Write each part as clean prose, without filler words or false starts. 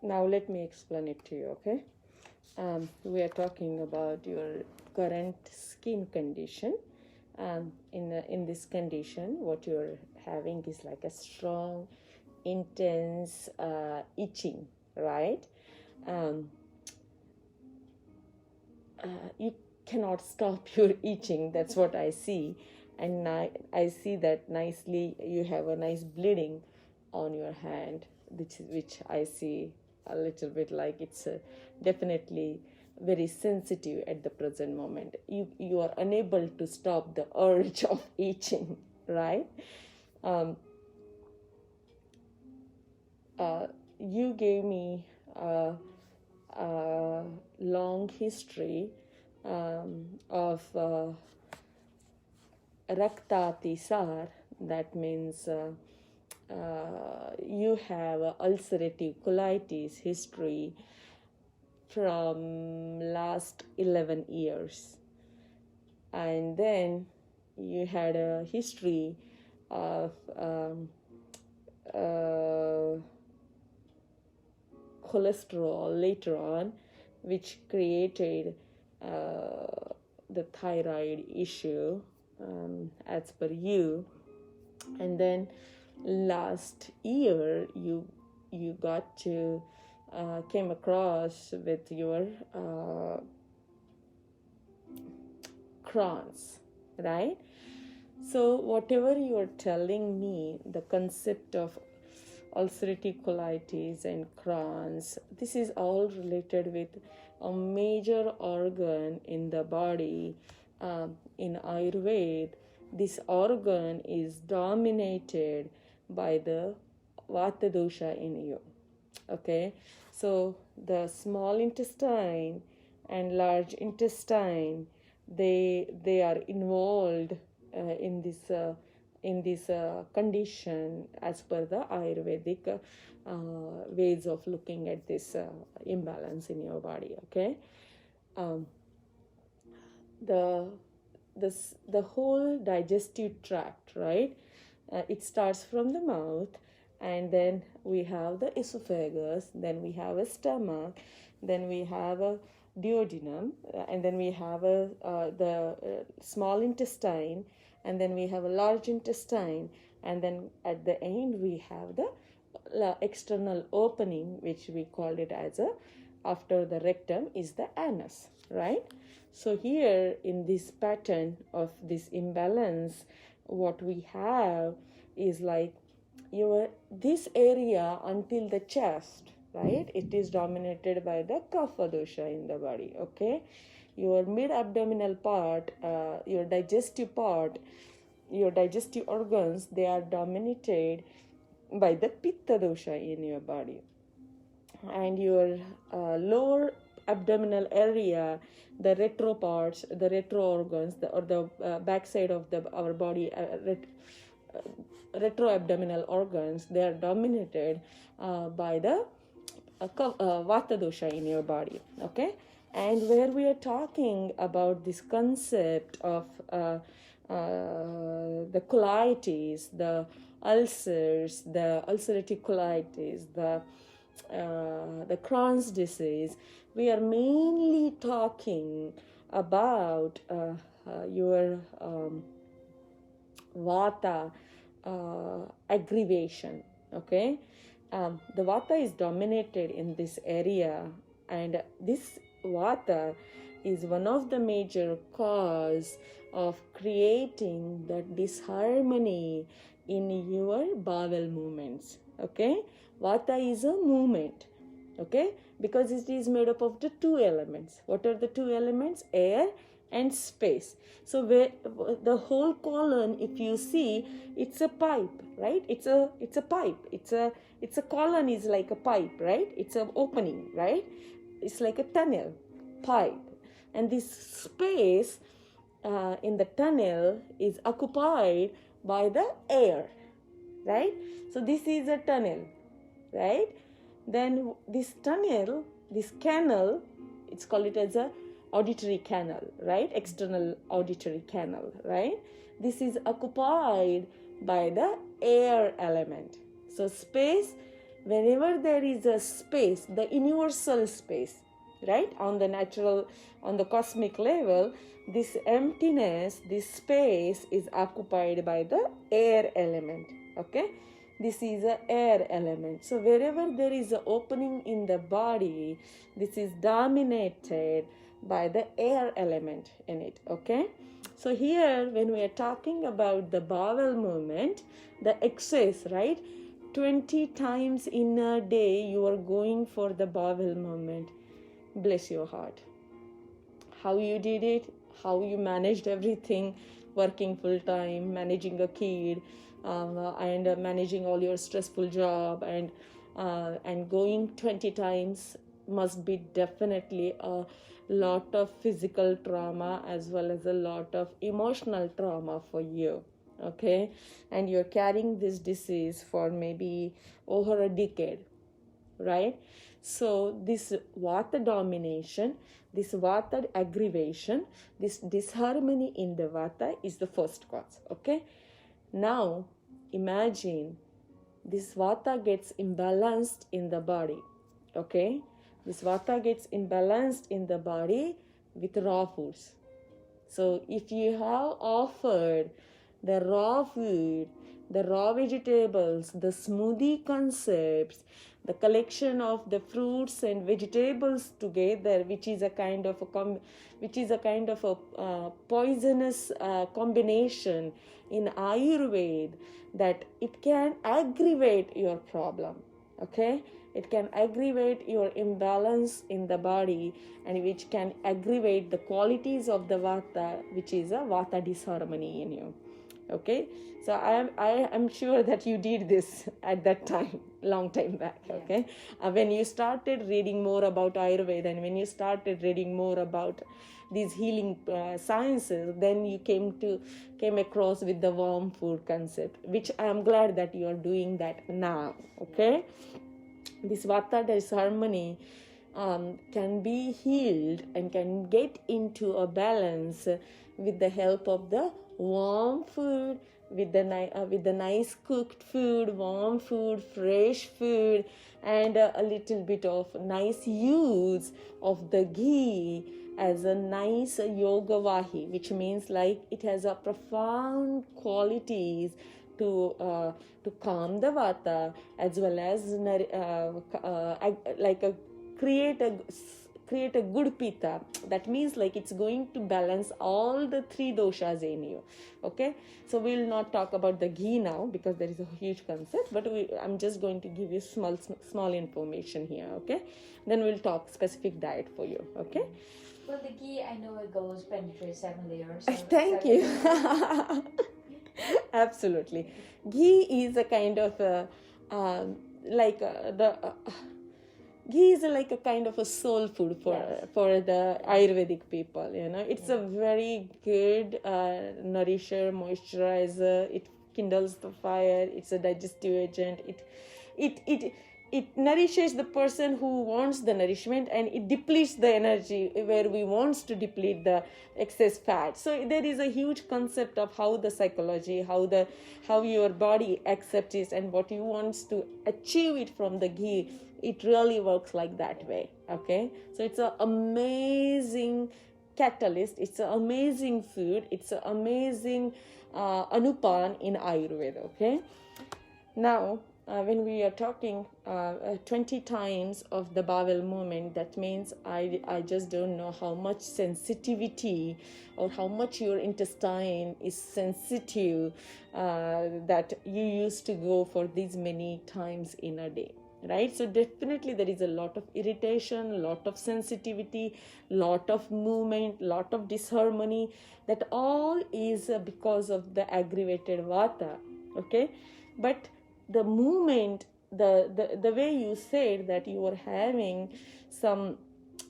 Now let me explain it to you, okay? We are talking about your current skin condition. In this condition, what you're having is like a strong, intense itching, right? You cannot stop your itching. That's what I see, and I see that nicely. You have a nice bleeding on your hand, which I see a little bit like it's definitely very sensitive at the present moment. You are unable to stop the urge of itching, right? You gave me a long history of Raktatisar. That means you have ulcerative colitis history from last 11 years, and then you had a history of cholesterol later on, which created the thyroid issue, as per you. And then last year you got to came across with your Crohn's, right? So whatever you are telling me, the concept of ulcerative colitis and Crohn's, this is all related with a major organ in the body. In Ayurveda, this organ is dominated by the Vata dosha in you. Okay, so the small intestine and large intestine, they are involved in this condition as per the Ayurvedic ways of looking at this imbalance in your body. Okay, the whole digestive tract, right? It starts from the mouth, and then we have the esophagus, then we have a stomach, then we have a duodenum, and then we have the small intestine, and then we have a large intestine, and then at the end we have the external opening, which we called it as after the rectum is the anus, right? So here in this pattern of this imbalance, what we have is like this area until the chest, right? It is dominated by the kapha dosha in the body. Okay, your mid-abdominal part, your digestive part, your digestive organs, they are dominated by the pitta dosha in your body, and your lower abdominal area, the retro parts, the retro organs, or the backside of our body, retro-abdominal organs, they are dominated by the Vata dosha in your body. Okay, and where we are talking about this concept of the colitis, the ulcers, the ulcerative colitis, the Crohn's disease, we are mainly talking about your Vata aggravation. Okay, the Vata is dominated in this area, and this Vata is one of the major cause of creating the disharmony in your bowel movements. Okay, Vata is a movement. Okay, because it is made up of the two elements. What are the two elements? Air and space. So where the whole colon, if you see, it's a pipe, right? It's a pipe. It's a colon is like a pipe, right? It's an opening, right? It's like a tunnel, pipe, and this space in the tunnel is occupied by the air, right? So this is a tunnel, right? Then this tunnel, this canal, it's called it as a auditory canal, right? External auditory canal, right? This is occupied by the air element. So space whenever there is a space, the universal space, right, on the cosmic level, this emptiness, this space is occupied by the air element. Okay, this is a air element. So wherever there is an opening in the body, this is dominated by the air element in it. Okay, so here when we are talking about the bowel movement, the excess, right, 20 times in a day you are going for the bowel movement. Bless your heart. How you did it, how you managed everything, working full time, managing a kid, and managing all your stressful job, and going 20 times must be definitely a lot of physical trauma as well as a lot of emotional trauma for you. Okay, and you're carrying this disease for maybe over a decade, right? So this vata domination, this vata aggravation, this disharmony in the vata is the first cause. Okay, now imagine this vata gets imbalanced in the body. Okay, this vata gets imbalanced in the body with raw foods. So if you have offered the raw food, the raw vegetables, the smoothie concepts, the collection of the fruits and vegetables together, which is a kind of a poisonous combination in Ayurveda, that it can aggravate your problem. Okay, it can aggravate your imbalance in the body, and which can aggravate the qualities of the vata, which is a vata disharmony in you. Okay, so I am sure that you did this at that time, long time back. Okay, when you started reading more about Ayurveda, and when you started reading more about these healing sciences, then you came across with the warm food concept, which I am glad that you are doing that now. Okay, this vata disharmony can be healed and can get into a balance with the help of the warm food, with the nice cooked food, warm food, fresh food, and a little bit of nice use of the ghee as a nice yoga vahi, which means like it has a profound qualities to calm the vata, as well as create a good pitta. That means like it's going to balance all the three doshas in you. Okay, so we'll not talk about the ghee now because there is a huge concept, but I'm just going to give you small information here. Okay, then we'll talk specific diet for you. Okay. Well, the ghee, I know it goes penetrate 7 layers. Thank you. Absolutely. Ghee is a kind of ghee is like a kind of a soul food for the Ayurvedic people. You know, it's a very good nourisher, moisturizer. It kindles the fire. It's a digestive agent. It nourishes the person who wants the nourishment, and it depletes the energy where we wants to deplete the excess fat. So there is a huge concept of how the psychology, how your body accepts it, and what you wants to achieve it from the ghee. It really works like that way. Okay, so it's an amazing catalyst. It's an amazing food. It's an amazing anupan in Ayurveda. Okay, now when we are talking 20 times of the bowel movement, that means I just don't know how much sensitivity or how much your intestine is sensitive that you used to go for these many times in a day. Right, so definitely there is a lot of irritation, lot of sensitivity, lot of movement, lot of disharmony. That all is because of the aggravated vata. Okay, but the movement, the way you said that you were having some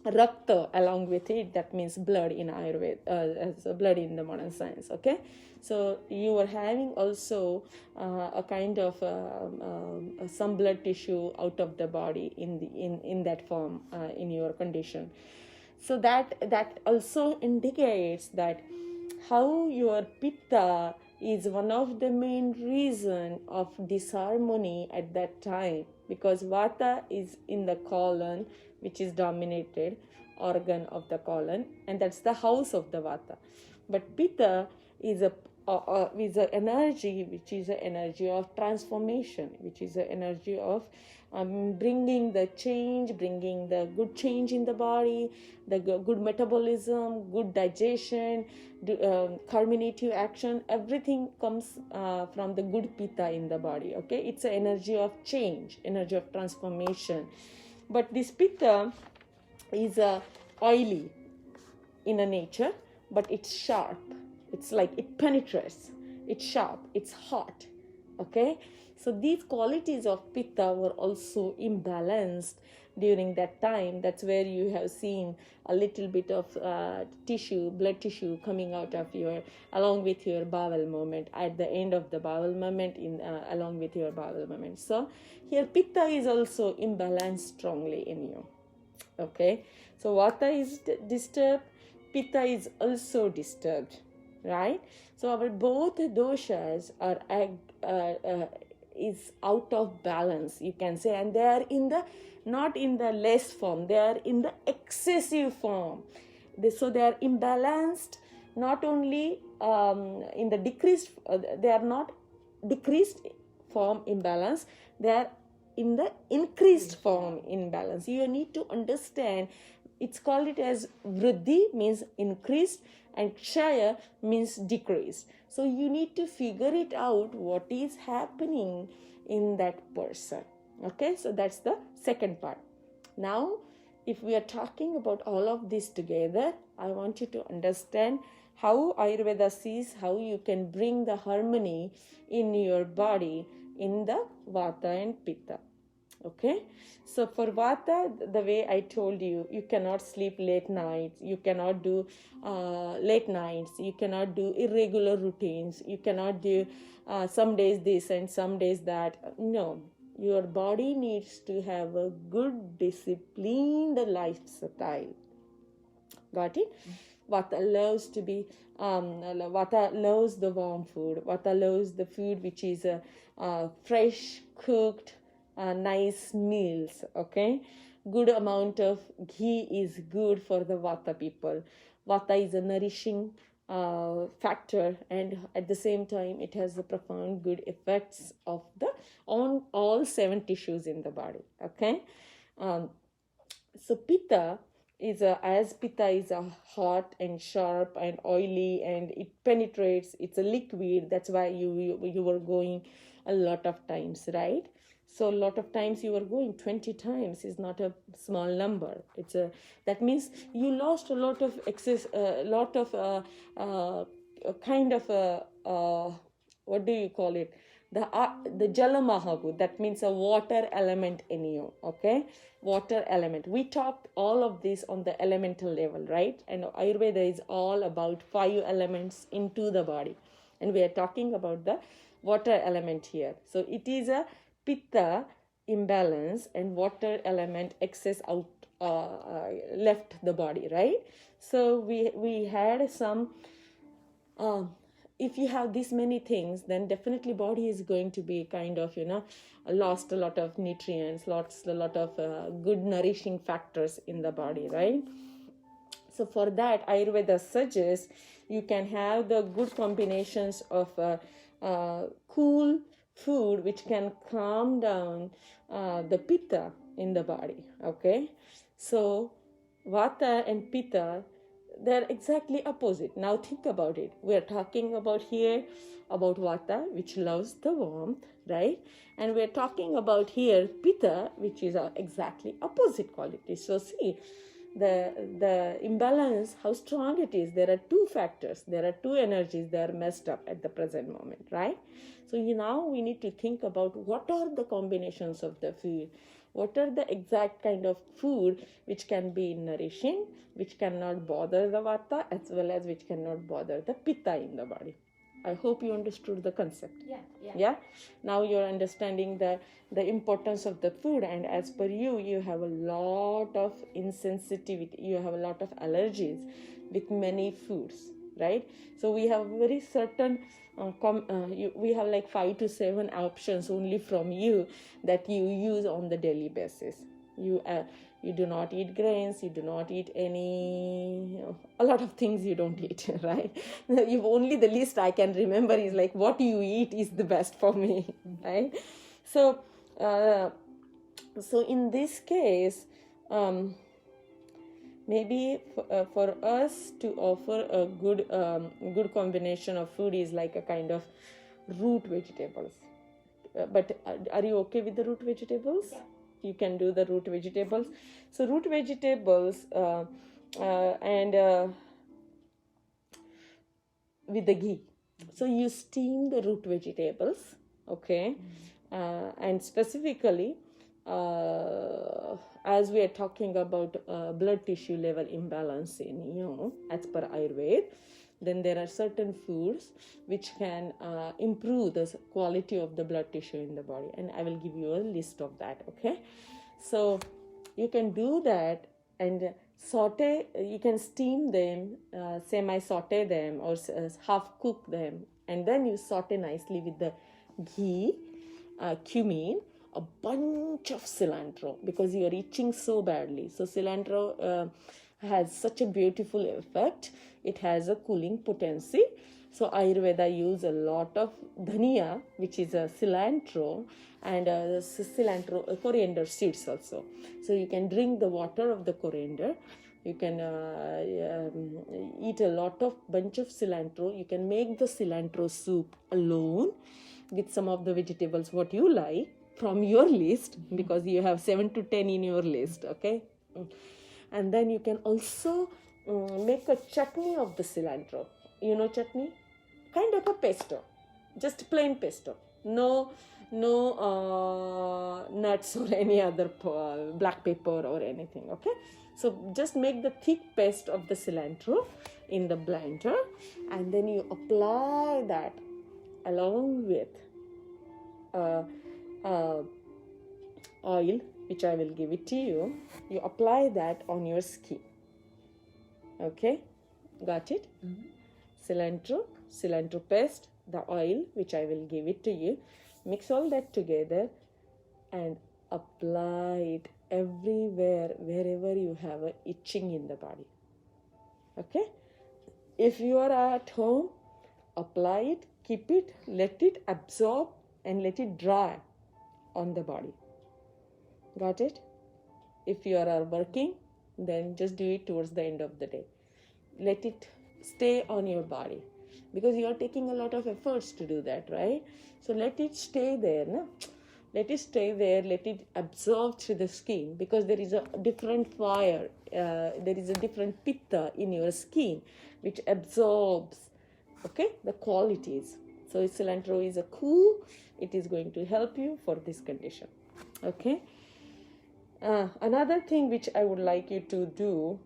rakta along with it, that means blood in Ayurveda, as blood in the modern science. Okay, so you were having also a kind of some blood tissue out of the body in that form in your condition. So that also indicates that how your pitta is one of the main reason of disharmony at that time, because vata is in the colon, which is dominated organ of the colon, and that's the house of the vata. But pitta is a energy which is an energy of transformation, which is an energy of bringing the change, bringing the good change in the body, the good metabolism, good digestion, carminative action. Everything comes from the good pitta in the body. Okay, it's an energy of change, energy of transformation. But this pitta is oily in a nature, but it's sharp. It's like it penetrates. It's sharp. It's hot. Okay, so these qualities of pitta were also imbalanced during that time. That's where you have seen a little bit of tissue, blood tissue coming out of along with your bowel movement, at the end of the bowel movement, along with your bowel movement. So here pitta is also imbalanced strongly in you. Okay, so vata is disturbed, pitta is also disturbed, right? So our both doshas are is out of balance, you can say, and they are not in the less form, they are in the excessive form. So they are imbalanced, not only in the decreased, they are not decreased form imbalance, they are in the increased form imbalance. You need to understand, it's called it as vriddhi, means increased, and kshaya means decreased. So you need to figure it out what is happening in that person. Okay, so that's the second part. Now, if we are talking about all of this together, I want you to understand how Ayurveda sees how you can bring the harmony in your body in the vata and pitta. Okay, so for vata, the way I told you, you cannot sleep late nights, you cannot do late nights, you cannot do irregular routines, you cannot do some days this and some days that. No, your body needs to have a good disciplined lifestyle. Got it? Vata loves to be vata loves the warm food, vata loves the food which is fresh cooked, nice meals. Okay, good amount of ghee is good for the vata people. Vata is a nourishing factor, and at the same time it has a profound good effects on all 7 tissues in the body. Okay, so pitta is as pitta is a hot and sharp and oily, and it penetrates, it's a liquid. That's why you were going a lot of times, right? So a lot of times you were going 20 times is not a small number. That means you lost a lot of excess, lot of kind of what do you call it? The Jalamahagu, that means a water element in you. Okay, water element. We talked all of this on the elemental level, right? And Ayurveda is all about 5 elements into the body, and we are talking about the water element here. So it is a pitta imbalance and water element excess out left the body, right? So we had some if you have this many things, then definitely body is going to be kind of lost a lot of nutrients, lost a lot of good nourishing factors in the body, right? So for that, Ayurveda suggests you can have the good combinations of cool food which can calm down the pitta in the body. Okay, so vata and pitta, they're exactly opposite. Now think about it. We're talking about here about vata, which loves the warmth, right? And we're talking about here pitta, which is exactly opposite quality. So see the imbalance, how strong it is. There are 2 factors, there are 2 energies that are messed up at the present moment, right? So now we need to think about what are the combinations of the food, what are the exact kind of food which can be nourishing, which cannot bother the vata, as well as which cannot bother the pitta in the body. I hope you understood the concept. Yeah. Now you're understanding the importance of the food, and as per you have a lot of insensitivity, you have a lot of allergies with many foods. right? So we have very certain we have like 5 to 7 options only from you that you use on the daily basis. You do not eat grains, you do not eat any, a lot of things you don't eat, right? You only, the list I can remember is like what you eat is the best for me, right? So so in this case, maybe for us to offer a good combination of food is like a kind of root vegetables. But are you okay with the root vegetables? Yeah. You can do the root vegetables. So root vegetables and with the ghee. So you steam the root vegetables, okay? And specifically, as we are talking about blood tissue level imbalance in you, as per Ayurveda, then there are certain foods which can improve the quality of the blood tissue in the body, and I will give you a list of that, okay? So you can do that and saute, you can steam them, semi saute them, or half cook them, and then you saute nicely with the ghee, cumin, a bunch of cilantro, because you are itching so badly. So cilantro has such a beautiful effect. It has a cooling potency. So Ayurveda use a lot of dhania, which is a cilantro, and cilantro coriander seeds also. So you can drink the water of the coriander. You can eat a lot of bunch of cilantro. You can make the cilantro soup alone with some of the vegetables what you like from your list, because you have 7 to 10 in your list, okay? And then you can also make a chutney of the cilantro. You know chutney? Kind of a pesto, just plain pesto. No nuts or any other black pepper or anything, okay? So just make the thick paste of the cilantro in the blender, and then you apply that along with oil, which I will give it to you. You apply that on your skin, okay? Got it? Cilantro paste, the oil, which I will give it to you. Mix all that together and apply it everywhere, wherever you have a itching in the body, okay? If you are at home, apply it, keep it, let it absorb, and let it dry on the body. Got it? If you are working, then just do it towards the end of the day. Let it stay on your body, because you are taking a lot of efforts to do that, right? So let it stay there, no? Let it stay there, let it absorb through the skin, because there is a different fire, there is a different pitta in your skin which absorbs, okay, the qualities. So cilantro is a cool, it is going to help you for this condition, okay? Another thing which I would like you to do,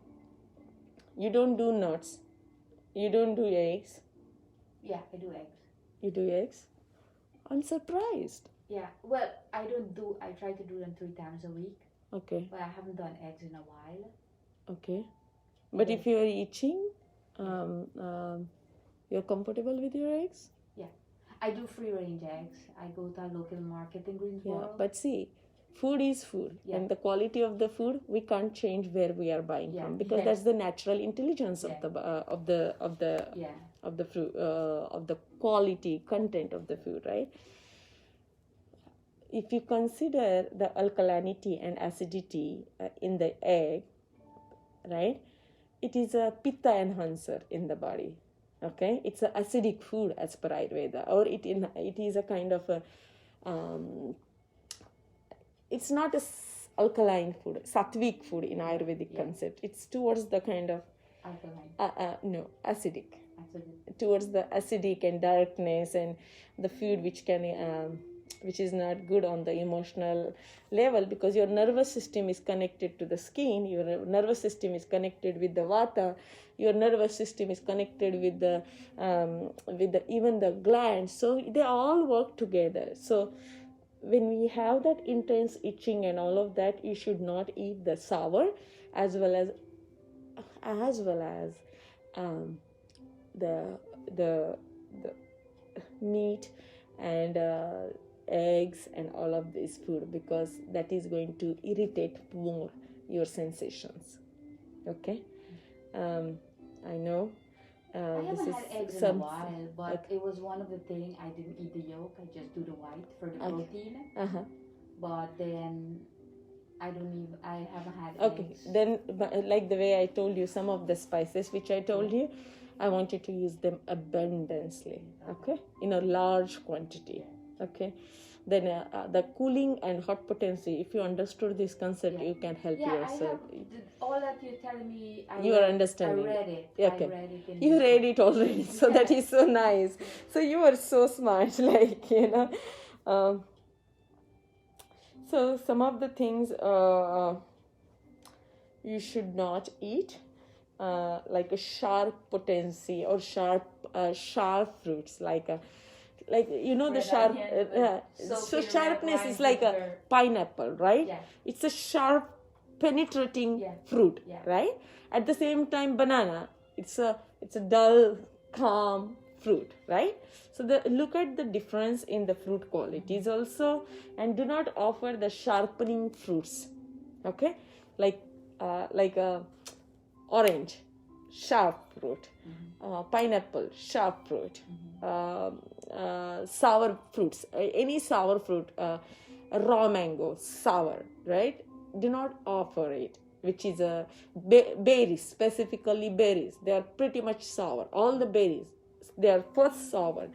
you don't do nuts, you don't do eggs. Yeah, I do eggs. You do eggs? I'm surprised. Yeah, well, I try to do them 3 times a week, Okay, but I haven't done eggs in a while. okay. But Yeah. if you are itching, you're comfortable with your eggs? I do free range eggs. I go to a local market in Yeah, Greensboro. but see, food is food, Yeah. and the quality of the food we can't change where we are buying Yeah, from, because yeah. that's the natural intelligence Yeah. Yeah. of the fruit, of the quality content of the food, right? If you consider the alkalinity and acidity in the egg, right, it is a pitta enhancer in the body, okay? It's an acidic food as per Ayurveda, or it is a kind of a it's not a alkaline food, sattvic food in Ayurvedic Yeah. concept. It's towards the kind of Alkaline. acidic, Absolutely. towards the acidic and darkness, and the food which can which is not good on the emotional level, because your nervous system is connected to the skin, your nervous system is connected with the vata, your nervous system is connected with the even the glands, so they all work together. So when we have that intense itching and all of that, you should not eat the sour as well as the meat and eggs and all of this food, because that is going to irritate more your sensations. Okay. I know I this haven't is had eggs in a some while, but it was one of the things. I didn't eat the yolk. I just do the white for the protein. uh-huh. But then I haven't had Okay, eggs. then like the way I told you, some of the spices which I told you, I want you to use them abundantly, okay, in a large quantity, okay. Then the cooling and hot potency, if you understood this concept, you can help yourself. All that you're telling me, You are understanding. I read it. Okay. I read it in You read it already, so that is so nice. So you are so smart, like, so some of the things you should not eat, like a sharp potency or sharp fruits, like the Red sharp. onion, So red sharpness wine is like a vinegar. pineapple, right? Yeah. It's a sharp, penetrating Yeah. fruit, Yeah. right? At the same time, banana, it's a dull, calm fruit, right? So look at the difference in the fruit qualities also, and do not offer the sharpening fruits, okay? Like orange, sharp fruit, pineapple, sharp fruit, sour fruits, any sour fruit, raw mango, sour, right? Do not offer it, which is a berries, specifically berries. They are pretty much sour. All the berries, they are first sour.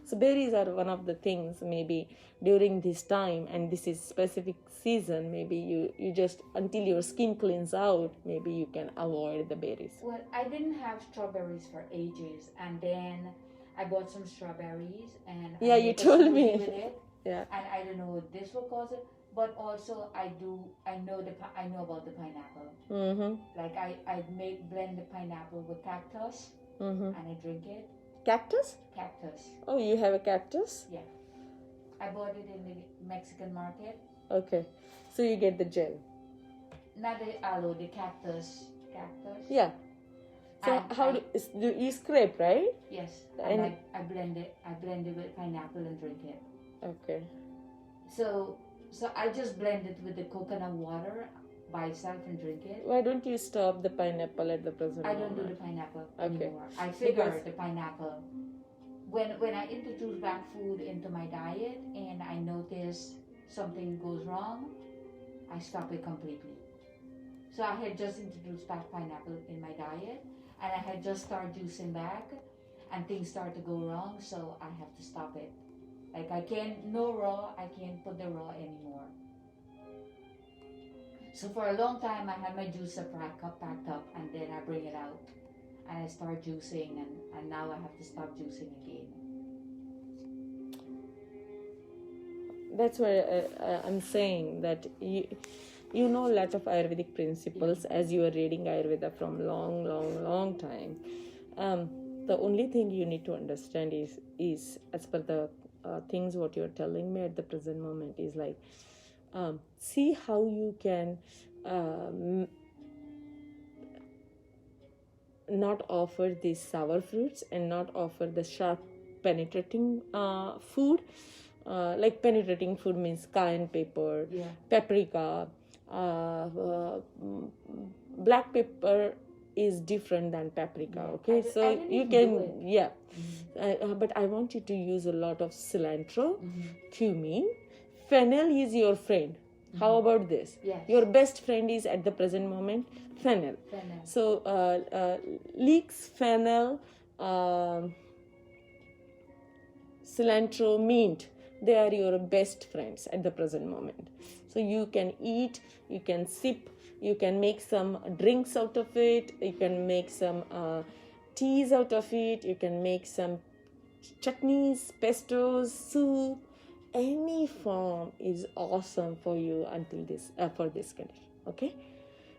So berries are one of the things maybe during this time, and this is specific season, maybe you just, until your skin cleans out, maybe you can avoid the berries. Well, I didn't have strawberries for ages, and then I bought some strawberries, and Yeah, I you made a told smoothie me. with it. Yeah. And I don't know if this will cause it, but also I know about the pineapple. Mm-hmm. Like I blend the pineapple with cactus, Mm-hmm. and I drink it. Cactus? Cactus. Oh, you have a cactus? Yeah. I bought it in the Mexican market. Okay. So you get the gel. Not the aloe, the cactus. Cactus. Yeah. So And how do you scrape, right? Yes. And- And I blend it. I blend it with pineapple and drink it. Okay. So I just blend it with the coconut water by itself and drink it. Why don't you stop the pineapple at the present I don't do moment? the pineapple Okay. anymore. I figure Because- the pineapple. When I introduce back food into my diet and I notice something goes wrong, I stop it completely. So I had just introduced back pineapple in my diet, and I had just started juicing back, and things start to go wrong, so I have to stop it. Like I can't put the raw anymore. So for a long time I had my juicer packed up, and then I bring it out and I start juicing, and now I have to stop juicing again. That's why I'm saying that you know a lot of Ayurvedic principles as you are reading Ayurveda from long time. The only thing you need to understand is as per the things what you're telling me at the present moment is like, see how you can not offer these sour fruits and not offer the sharp penetrating food. Like penetrating food means cayenne pepper, paprika, black pepper is different than paprika. Okay, I so didn't you even can do it. but I want you to use a lot of cilantro, cumin. Fennel is your friend. How about this? Yes. Your best friend is at the present moment fennel. Fennel. So leeks, fennel, cilantro, mint, they are your best friends at the present moment. So you can eat, you can sip, you can make some drinks out of it, you can make some teas out of it, you can make some chutneys, pestos, soup. Any form is awesome for you until this for this condition. Okay.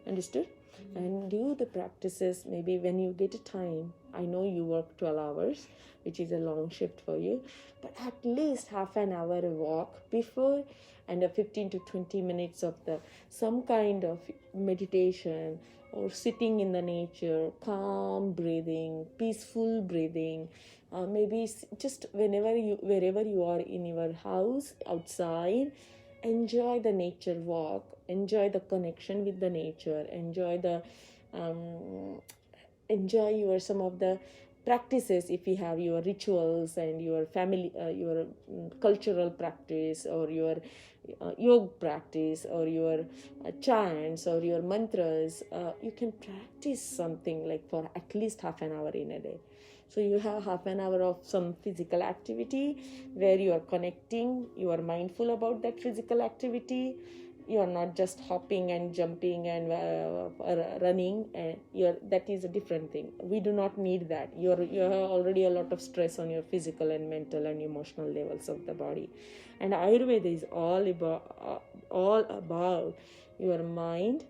Understood? And do the practices maybe when you get a time. I know you work 12 hours, which is a long shift for you, but at least half an hour walk before, and a 15 to 20 minutes of the some kind of meditation, or sitting in the nature, calm breathing, peaceful breathing. Maybe just wherever you are in your house, outside, enjoy the nature walk, enjoy the connection with the nature, um, enjoy your some of the practices. If you have your rituals and your family, your cultural practice, or your yoga practice, or your chants, or your mantras, you can practice something like for at least half an hour in a day. So you have half an hour of some physical activity where you are connecting, you are mindful about that physical activity. You are not just hopping and jumping and running, and that is a different thing. We do not need that. You have already a lot of stress on your physical and mental and emotional levels of the body. And Ayurveda is all about your mind,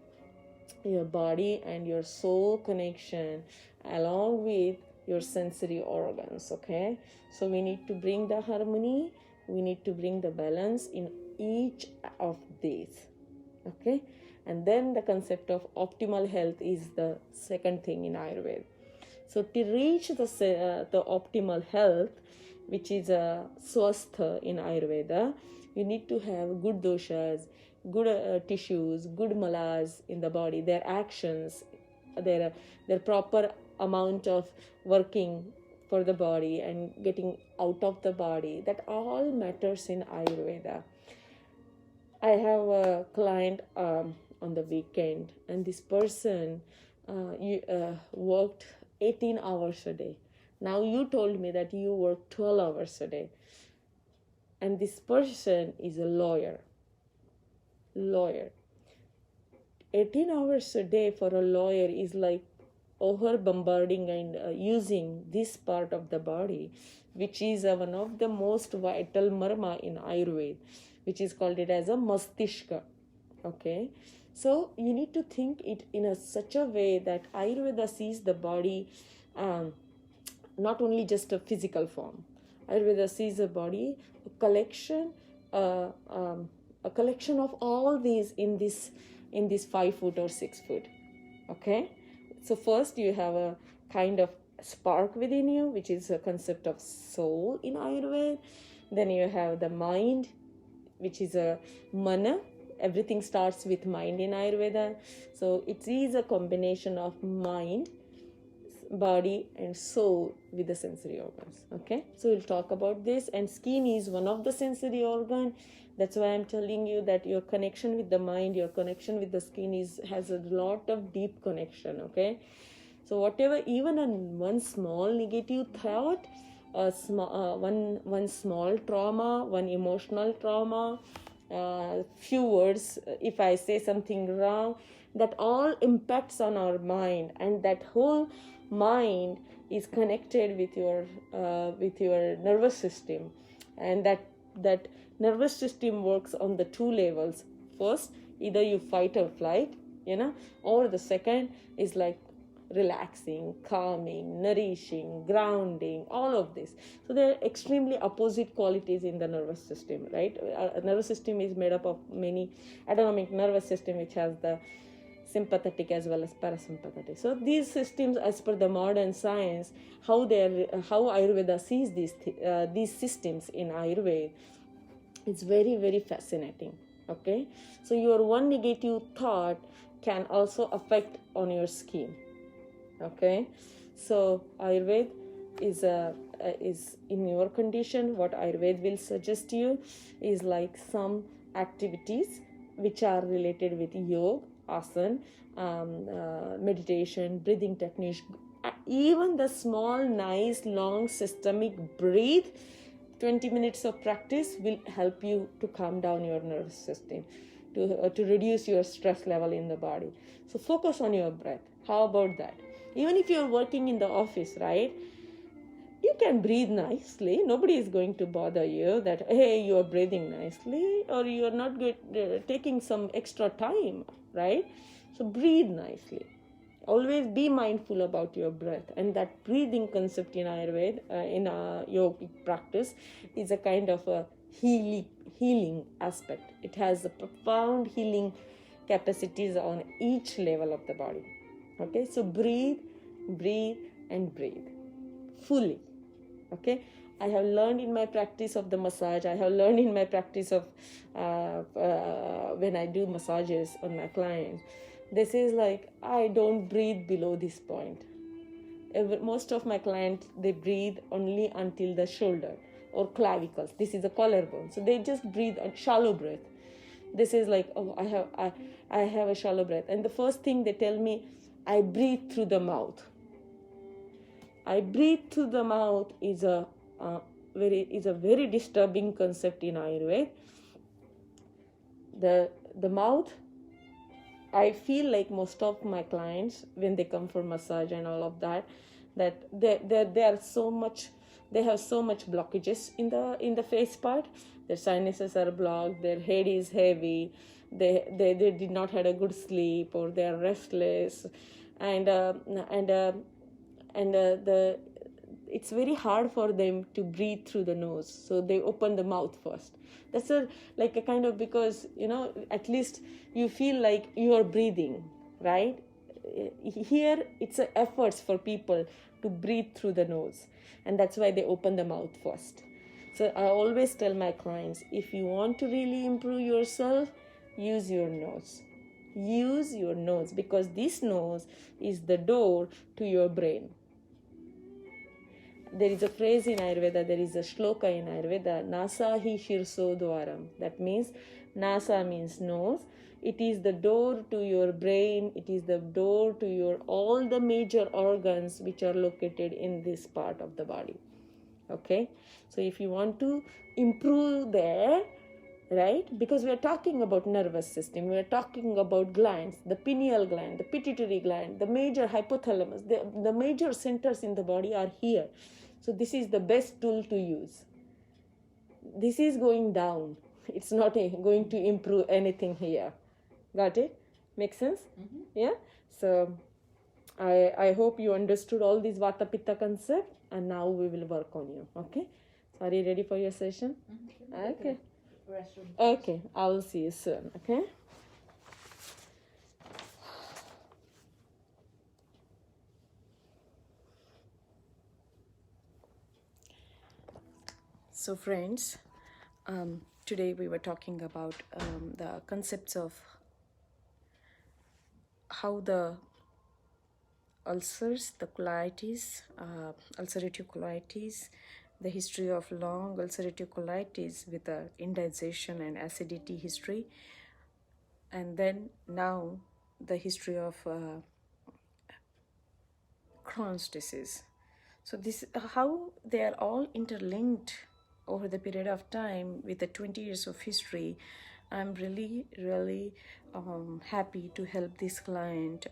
your body, and your soul connection, along with your sensory organs. Okay, so we need to bring the harmony, we need to bring the balance in each of these. Okay, and then the concept of optimal health is the second thing in Ayurveda. So to reach the optimal health, which is a swastha in Ayurveda, you need to have good doshas, good tissues, good malas in the body, their actions, their proper amount of working for the body and getting out of the body. That all matters in Ayurveda. I have a client on the weekend, and this person worked 18 hours a day. Now you told me that you work 12 hours a day. And this person is a lawyer. 18 hours a day for a lawyer is like over bombarding and using this part of the body, which is one of the most vital marma in Ayurveda, which is called it as a mastishka. Okay, so you need to think it in such a way that Ayurveda sees the body not only just a physical form. Ayurveda sees the body a collection of all these in this 5 foot or 6 foot. Okay, so first you have a kind of spark within you, which is a concept of soul in Ayurveda. Then you have the mind, which is a mana. Everything starts with mind in Ayurveda. So it is a combination of mind, body, and soul with the sensory organs. Okay, so we'll talk about this. And skin is one of the sensory organ. That's why I'm telling you that your connection with the mind, your connection with the skin has a lot of deep connection. Okay, so whatever, even one small negative thought, one small trauma, one emotional trauma, few words, if I say something wrong, that all impacts on our mind, and that whole mind is connected with your nervous system, and that nervous system works on the 2 levels. First, either you fight or flight, or the second is like relaxing, calming, nourishing, grounding, all of this. So there are extremely opposite qualities in the nervous system, right? Our nervous system is made up of many autonomic nervous system, which has the sympathetic as well as parasympathetic. So these systems, as per the modern science, how Ayurveda sees these systems in Ayurveda, it's very, very fascinating. Okay, so your one negative thought can also affect on your skin. Okay, so Ayurveda is in your condition. What Ayurveda will suggest you is like some activities which are related with yoga, asana, meditation, breathing techniques. Even the small, nice, long systemic breathe, 20 minutes of practice will help you to calm down your nervous system, to reduce your stress level in the body. So focus on your breath. How about that? Even if you're working in the office, right, you can breathe nicely. Nobody is going to bother you that, hey, you are breathing nicely, or you are not taking some extra time, right? So breathe nicely. Always be mindful about your breath, and that breathing concept in Ayurveda, in a yogic practice, is a kind of a healing aspect. It has a profound healing capacities on each level of the body. Okay, so breathe, breathe, and breathe fully. Okay, I have learned in my practice of the massage, I have learned in my practice of when I do massages on my clients, this is like, I don't breathe below this point. Most of my clients, they breathe only until the shoulder or clavicles. This is a collarbone, so they just breathe a shallow breath. This is like, oh, I have a shallow breath, and the first thing they tell me, I breathe through the mouth. I breathe through the mouth is a very disturbing concept in Ayurveda. The mouth, I feel like most of my clients, when they come for massage and all of that they are so much, they have so much blockages in the face part. Their sinuses are blocked, their head is heavy, they did not had a good sleep, or they are restless, and the it's very hard for them to breathe through the nose, so they open the mouth first. That's like a kind of, because at least you feel like you are breathing, right? Here it's a efforts for people to breathe through the nose, and that's why they open the mouth first. So I always tell my clients, if you want to really improve yourself, use your nose. Use your nose, because this nose is the door to your brain. There is a phrase in Ayurveda, there is a shloka in Ayurveda, Nasa hi shirso dwaram. That means, Nasa means nose. It is the door to your brain. It is the door to your all the major organs which are located in this part of the body. Okay, so if you want to improve there, right, because we are talking about nervous system, we are talking about glands, the pineal gland, the pituitary gland, the major hypothalamus, the major centers in the body are here. So this is the best tool to use. This is going down, it's not going to improve anything here. Got it? Make sense? Mm-hmm. Yeah. So I hope you understood all these Vata Pitta concept, and now we will work on you. Okay, so are you ready for your session? Mm-hmm. Okay. Okay, I will see you soon. Okay. So friends, today we were talking about the concepts of how the ulcers, the colitis, ulcerative colitis, the history of long ulcerative colitis with the indigestion and acidity history, and then now the history of Crohn's disease. So this, how they are all interlinked over the period of time with the 20 years of history. I'm really happy to help this client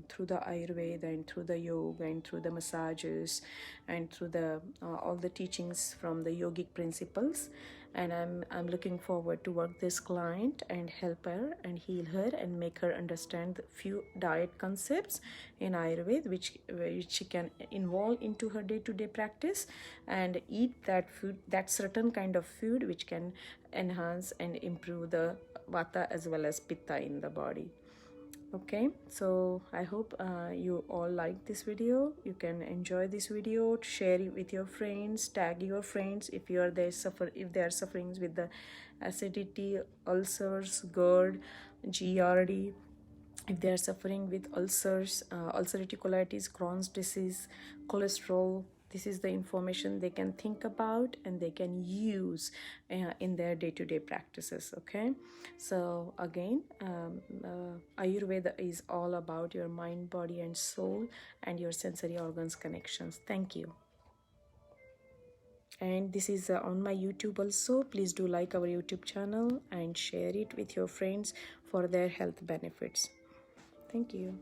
through the Ayurveda and through the yoga and through the massages and through the all the teachings from the yogic principles. And I'm looking forward to work this client and help her and heal her and make her understand the few diet concepts in Ayurveda which she can involve into her day-to-day practice, and eat that food, that certain kind of food which can enhance and improve the Vata as well as Pitta in the body. Okay, so I hope you all like this video. You can enjoy this video, share it with your friends, tag your friends if you are there if they are suffering with the acidity, ulcers, GERD, GERD, if they are suffering with ulcers, ulcerative colitis, Crohn's disease, cholesterol. This is the information they can think about and they can use in their day-to-day practices. Okay, so again, Ayurveda is all about your mind, body and soul and your sensory organs connections. Thank you. And this is on my YouTube also. Please do like our YouTube channel and share it with your friends for their health benefits. Thank you.